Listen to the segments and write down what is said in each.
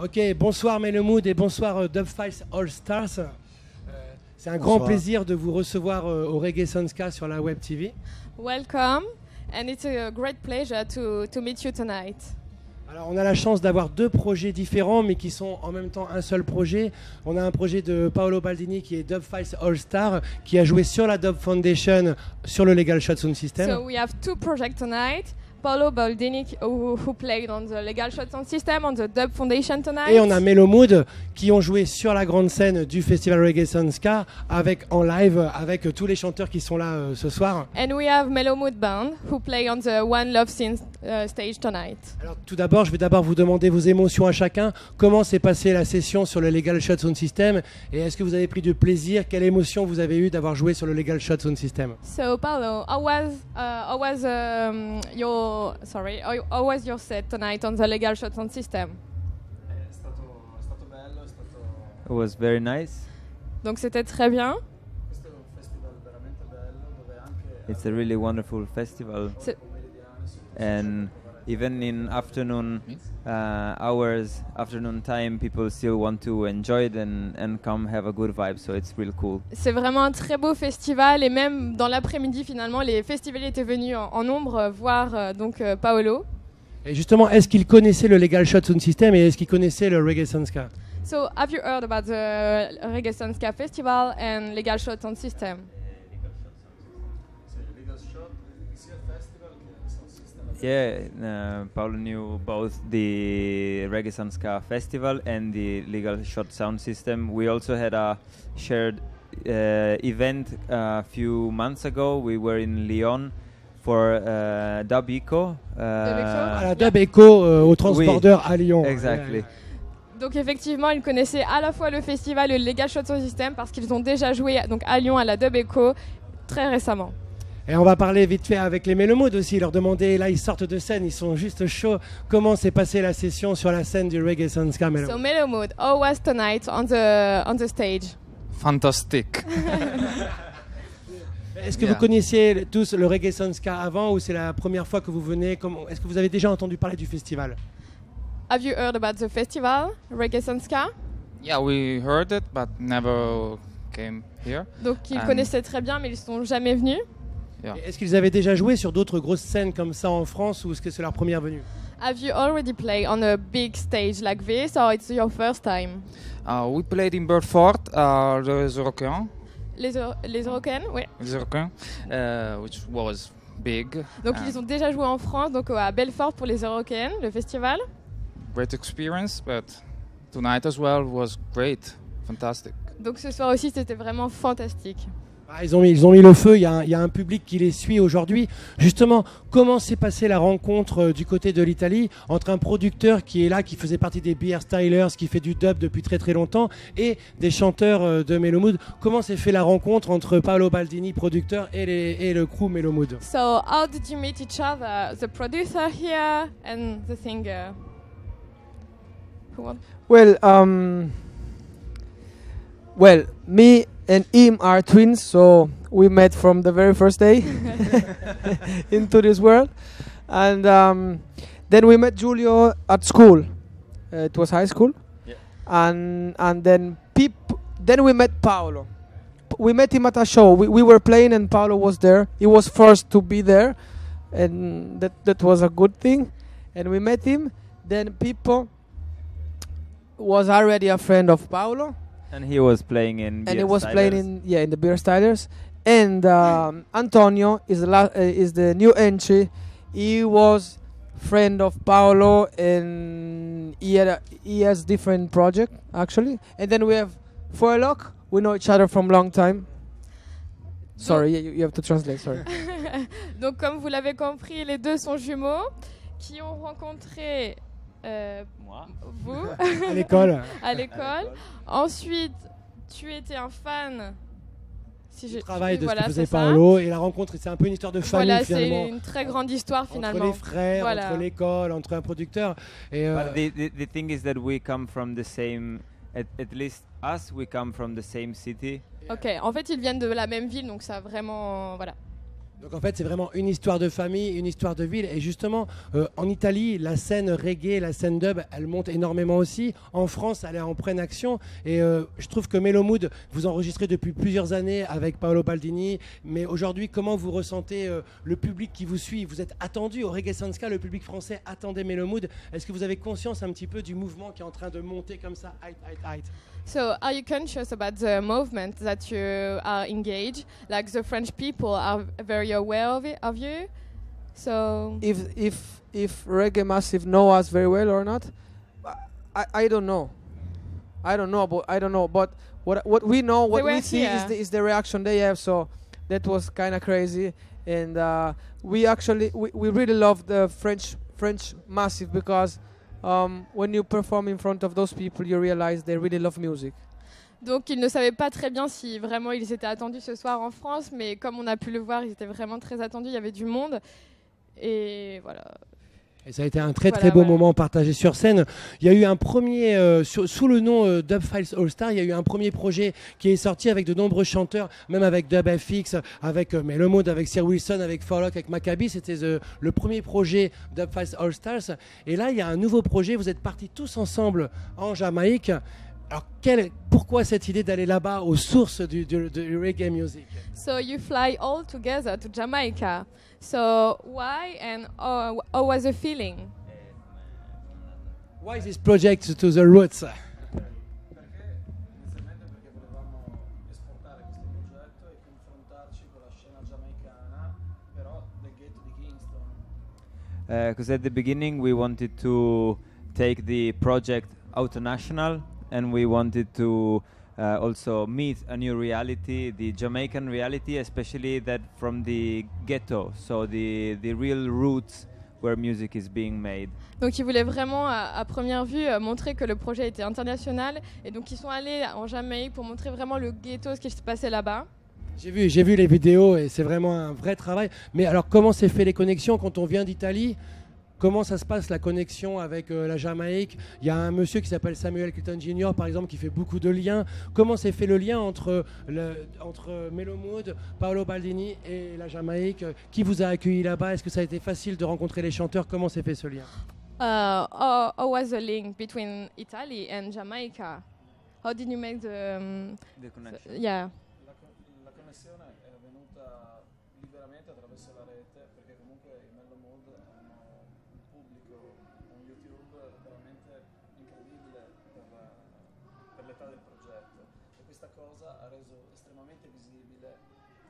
Ok, bonsoir Melomood et bonsoir Dubfiles All Stars. C'est un grand plaisir de vous recevoir au Reggae Sunska sur la Web TV. Welcome, and it's a great pleasure to meet you tonight. Alors on a la chance d'avoir deux projets différents mais qui sont en même temps un seul projet. On a un projet de Paolo Baldini qui est Dubfiles All Star qui a joué sur la Dub Foundation sur le Legal Shot Sound System. So we have two projects tonight. Paolo Baldini who played on the Legal Shot Sound System on the Dub Foundation tonight. Et on a Melomood qui ont joué sur la grande scène du festival Reggae Sunska en live avec tous les chanteurs qui sont là ce soir. And we have Melomood Band who play on the One Love Scene stage tonight. Alors tout d'abord, je vais vous demander vos émotions à chacun. Comment s'est passée la session sur le Legal Shot Sound System et est-ce que vous avez pris du plaisir? Quelle émotion vous avez eu d'avoir joué sur le Legal Shot Sound System? So Paolo, how was your set tonight on the Legal Shot Sound System? È stato bello, It was very nice. Donc c'était très bien. questo è un festival veramente bello dove anche It's a really wonderful festival, C'est- and even in afternoon hours, afternoon time, people still want to enjoy it and come have a good vibe. So it's really cool. C'est vraiment un très beau festival et même dans l'après-midi finalement les festivaliers étaient venus en nombre voir Paolo. Et justement, est-ce qu'ils connaissaient le Legal Shot Sound System et est-ce qu'ils connaissaient le Reggae Sunska? So have you heard about the Reggae Sunska Festival and Legal Shot Sound System? sì, il Legal Shot sia il festival che il Sound System. Yeah, Paolo knew both the Reggae Sunska Festival and the Legal Shot Sound System. We also had a shared event a few months ago. We were in Lyon for Dub Eco. À la Dub Eco au Transborder à Lyon. Exactly. Donc effectivement ils connaissaient à la fois le festival et le Legal Shot Sound System parce qu'ils ont déjà joué donc à Lyon à la Dub Eco très récemment. Et on va parler vite fait avec les Melomood aussi, leur demander, là ils sortent de scène, ils sont juste chauds. Comment s'est passée la session sur la scène du Reggae Sunska, So Melomood? Melomood, how was tonight on the stage? Fantastic. Est-ce que Yeah. vous connaissiez tous le Reggae Sunska avant ou c'est la première fois que vous venez? Est-ce que vous avez déjà entendu parler du festival? Have you heard about the festival Reggae Sunska? Yeah, we heard it, but never came here. Donc ils And- connaissaient très bien mais ils ne sont jamais venus. Yeah. Et est-ce qu'ils avaient déjà joué sur d'autres grosses scènes comme ça en France ou est-ce que c'est leur première venue? Have you already played on a big stage like this or it's your first time? We played in Burford, les Europeans, Les Européennes, oui. which was big. Donc and ils ont déjà joué en France, donc à Belfort pour les Européennes, le festival. great experience, but tonight as well was great, fantastic. Donc ce soir aussi c'était vraiment fantastique. Ah, ils ont mis le feu, il y a un public qui les suit aujourd'hui. Justement, comment s'est passée la rencontre du côté de l'Italie entre un producteur qui est là, qui faisait partie des Beer Stylers, qui fait du dub depuis très très longtemps, et des chanteurs de Melomood? Comment s'est fait la rencontre entre Paolo Baldini, producteur, et le crew Melomood? So how did you meet each other? The producer here and the singer. Who wants- Well, me and him are twins, so we met from the very first day into this world. And then we met Giulio at school. It was high school. Yeah. And then we met Paolo. We met him at a show. We were playing and Paolo was there. He was first to be there, and that was a good thing. And we met him. Then Pippo was already a friend of Paolo. And he was playing in. And Beer he was Stylers. playing in the Beer Stylers. And Antonio is the new entry. He was friend of Paolo, and he has different project actually. And then we have Foylock. We know each other from long time. Sorry, you have to translate. Sorry. Donc comme vous l'avez compris, les deux sont jumeaux qui ont rencontré Moi. vous À l'école. à l'école. Ensuite, tu étais un fan. Si Du travail de ce voilà, que faisait c'est ça. Paolo, et la rencontre, c'est un peu une histoire de famille Voilà, finalement. c'est une très grande histoire Entre finalement. les frères, Voilà. entre l'école, entre un producteur. Et But the thing is that we come from the same. At least us, we come from the same city. Ok, en fait ils viennent de la même ville, donc ça vraiment voilà. Donc en fait, c'est vraiment une histoire de famille, une histoire de ville. Et justement, en Italie, la scène reggae, la scène dub, elle monte énormément aussi. En France, elle est en pleine action. Et je trouve que Mellow Mood, vous enregistrez depuis plusieurs années avec Paolo Baldini. Mais aujourd'hui, comment vous ressentez le public qui vous suit? Vous êtes attendu au Reggae Sanska, le public français attendait Mellow Mood. Est-ce que vous avez conscience un petit peu du mouvement qui est en train de monter comme ça, height? So, are you conscious about the movement that you are engaged? Like the French people are very aware of you. So, If Reggae Massive know us very well or not, I don't know. I don't know. But what we know, what They were we see here. is the reaction they have. So that was kind of crazy, and we really love the French Massive because when you perform in front of those people, you realize they really love music. donc ils ne savaient pas très bien si vraiment ils étaient attendus ce soir en France, mais comme on a pu le voir, ils étaient vraiment très attendus. Il y avait du monde et voilà. Et ça a été un très Voilà, très beau ouais. moment partagé sur scène. Il y a eu un premier, sous le nom Dub Files All Star, il y a eu un premier projet qui est sorti avec de nombreux chanteurs, même avec Dub FX, avec Mellow Mood, avec Sir Wilson, avec Forlock, avec Maccabi. C'était le premier projet Dub Files All Stars. Et là, il y a un nouveau projet. Vous êtes partis tous ensemble en Jamaïque. Alors, pourquoi cette idée d'aller là-bas, aux sources du reggae music? So you fly all together to Jamaica. So why and how was the feeling? Why this project to the roots? Perché inizialmente perché volevamo esportare questo progetto e confrontarci con la scena giamaicana, però del ghetto di Kingston. Because at the beginning we wanted to take the project out national, and we wanted to also meet a new reality, the Jamaican reality, especially that from the ghetto, so the real roots where music is being made. Donc ils voulaient vraiment à première vue montrer que le projet était international, et donc ils sont allés en Jamaïque pour montrer vraiment le ghetto, ce qui se passait là-bas. J'ai vu les vidéos et c'est vraiment un vrai travail. Mais alors, comment s'est fait les connexions quand on vient d'Italie? Comment ça se passe la connexion avec la Jamaïque? Il y a un monsieur qui s'appelle Samuel Clinton Jr. par exemple qui fait beaucoup de liens. Comment s'est fait le lien entre Mellow Mood, Paolo Baldini et la Jamaïque? Qui vous a accueilli là-bas? Est-ce que ça a été facile de rencontrer les chanteurs? Comment s'est fait ce lien? How was the link between Italy and Jamaica? How did you make the The connection. yeah? La connessione è avvenuta liberamente attraverso la rete, perché comunque i Mellow Mood hanno un pubblico, un YouTube veramente incredibile per l'età del progetto, e questa cosa ha reso estremamente visibile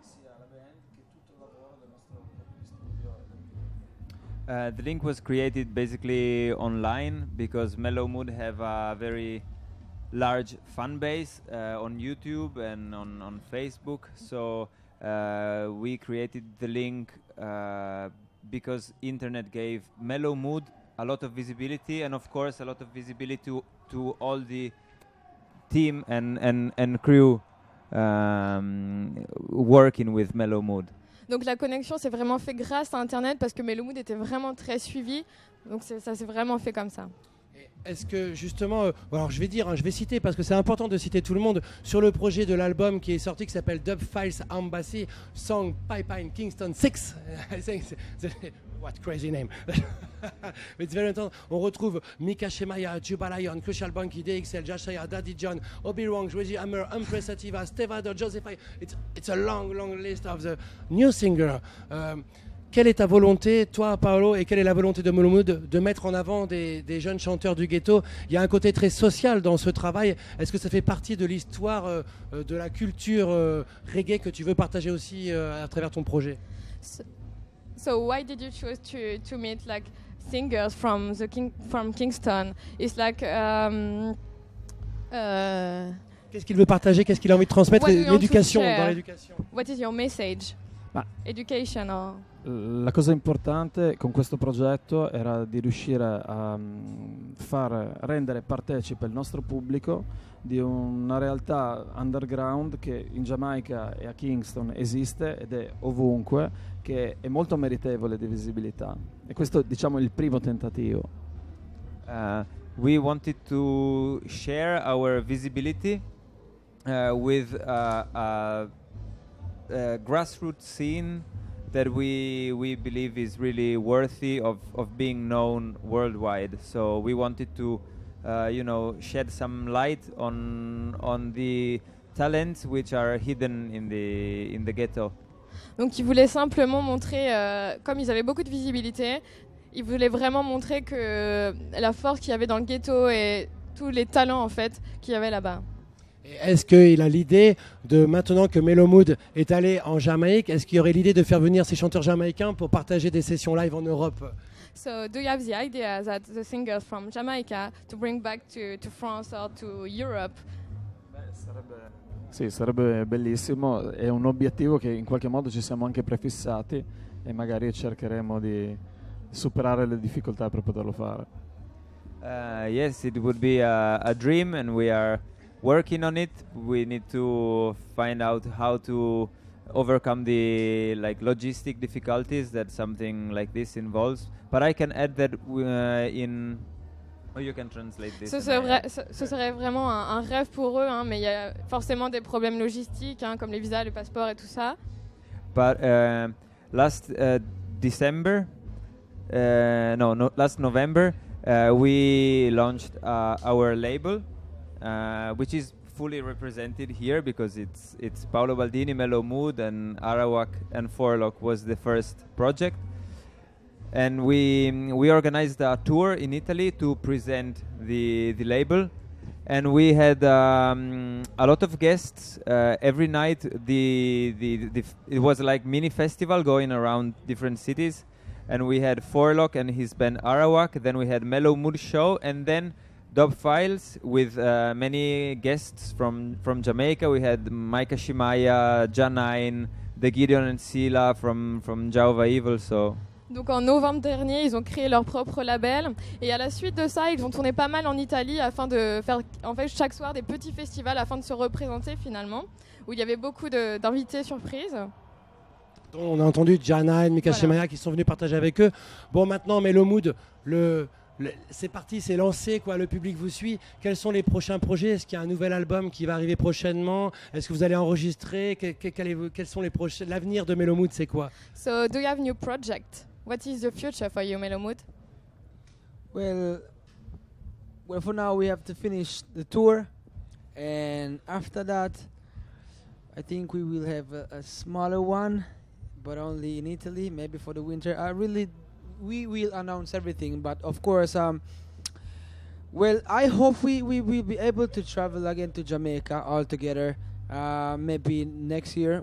sia la band che tutto il lavoro del nostro gruppo di studio e del team. The link was created basically online because Mellow Mood have a very large fan base on YouTube and on Facebook. So we created the link because internet gave Mellow Mood a lot of visibility, and of course a lot of visibility to all the team and crew working with Mellow Mood. Donc la connexion s'est vraiment fait grâce à Internet parce que Mellow Mood était vraiment très suivi. Donc ça s'est vraiment fait comme ça. Est-ce que justement, alors je vais citer parce que c'est important de citer tout le monde sur le projet de l'album qui est sorti qui s'appelle Dub Files Embassy Song Pipeline Kingston 6. What crazy name. It's very important. On retrouve Mika Shemaya, Jubalayon, Crucial Bunky, DXL, Jashaya, Daddy John, Obi Wrong, Reggie Hammer, Empress Sativa, Stevado, Joseph. It's a long list of the new singer. Quelle est ta volonté, toi, Paolo, et quelle est la volonté de Mellow Mood de mettre en avant des jeunes chanteurs du ghetto? Il y a un côté très social dans ce travail. Est-ce que ça fait partie de l'histoire de la culture reggae que tu veux partager aussi à travers ton projet? So why did you choose to meet like singers from Kingston? It's like Qu'est-ce qu'il veut partager? Qu'est-ce qu'il a envie de transmettre? What do you want to L'éducation, share? dans l'éducation. what is your message? Ma- Education or La cosa importante con questo progetto era di riuscire a rendere partecipe il nostro pubblico di una realtà underground che in Giamaica e a Kingston esiste ed è ovunque, che è molto meritevole di visibilità. E questo, diciamo, è il primo tentativo. We wanted to share our visibility with a grassroots scene that we believe is really worthy of being known worldwide. So we wanted to shed some light on the talents which are hidden in the ghetto. Donc ils voulaient simplement montrer, comme ils avaient beaucoup de visibilité, ils voulaient vraiment montrer que la force qu'il y avait dans le ghetto et tous les talents en fait qu'il y avait là-bas. Et est-ce qu'il a l'idée de, maintenant que Melo Mood est allé en Jamaïque, est-ce qu'il y aurait l'idée de faire venir ces chanteurs jamaïcains pour partager des sessions live en Europe? So do you have the idea that the singers from Jamaica to bring back to France or to Europe? Sì, sarebbe bellissimo, è un obiettivo che in qualche modo ci siamo anche prefissati e magari cercheremo di superare le difficoltà per poterlo fare. Yes, it would be a dream, and we are working on it. We need to find out how to overcome the logistic difficulties that something like this involves. But I can add that you can translate this. Ce serait vraiment un rêve pour eux, hein, mais il y a forcément des problèmes logistiques, hein, comme les visas, les passeports et tout ça. But last November, we launched our label, which is fully represented here because it's Paolo Baldini, Melo Mood, and Arawak and Forlock was the first project. And we organized a tour in Italy to present the label, and we had a lot of guests every night. It was like mini festival going around different cities, and we had Forlock and his band Arawak. Then we had Melo Mood show, and then Dub Files with many guests from Jamaica. We had Micah Shimaya, Janine, the Gideon and Sila from Java Evil. So. Donc en novembre dernier, ils ont créé leur propre label et à la suite de ça, ils ont tourné pas mal en Italie afin de faire en fait chaque soir des petits festivals afin de se représenter finalement, où il y avait beaucoup d'invités surprises. On a entendu Jana et Mika Shemaya qui sont venus partager avec eux. Bon, maintenant Melo Mood, c'est parti, c'est lancé, quoi. Le public vous suit. Quels sont les prochains projets? Est-ce qu'il y a un nouvel album qui va arriver prochainement? Est-ce que vous allez enregistrer? Quels sont les prochains? L'avenir de Melo Mood, c'est quoi? So, do you have new project? What is the future for you, Melo Mood? Well, for now we have to finish the tour, and after that, I think we will have a smaller one, but only in Italy, maybe for the winter. We will announce everything, but of course, well, I hope we will be able to travel again to Jamaica all together, maybe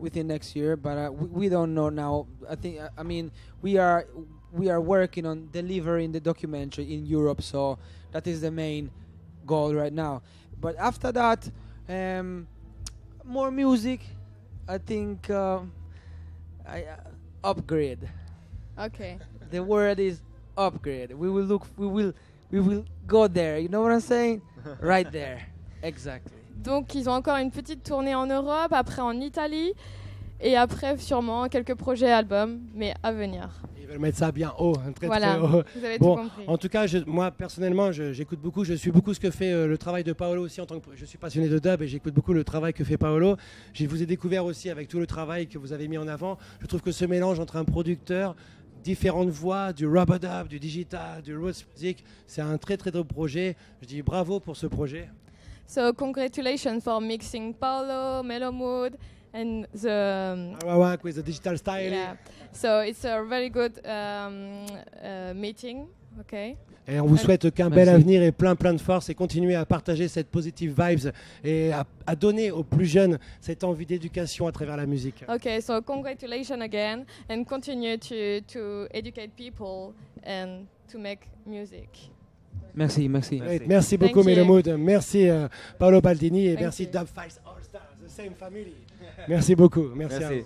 within next year, but we don't know now. I mean, we are working on delivering the documentary in Europe, so that is the main goal right now. But after that, more music. I think upgrade. Okay. The word is upgrade. We will go there. You know what I'm saying? Right there. Exactly. Donc ils ont encore une petite tournée en Europe, après en Italie, et après sûrement quelques projets albums, mais à venir. Ils veulent mettre ça bien haut, très voilà, très haut. Vous avez bon, tout compris. En tout cas, moi personnellement, j'écoute beaucoup, je suis beaucoup ce que fait le travail de Paolo aussi, en tant que je suis passionné de dub et j'écoute beaucoup le travail que fait Paolo. Je vous ai découvert aussi avec tout le travail que vous avez mis en avant. Je trouve que ce mélange entre un producteur, différentes voix, du rubber dub, du digital, du roots music, c'est un très très beau projet. Je dis bravo pour ce projet. So congratulations for mixing Paolo, Melo Mood, and the Arawak with the digital styling. Yeah. So it's a very good meeting. Okay. Et on vous souhaite qu'un bel avenir et plein de force et continuer à partager cette positive vibes et à donner aux plus jeunes cette envie d'éducation à travers la musique. Okay, so congratulations again and continue to educate people and to make music. Merci. Merci beaucoup Melo Mood, merci Paolo Baldini et Thank merci you. Dub Files All Stars, the same family. Merci beaucoup, merci. À vous.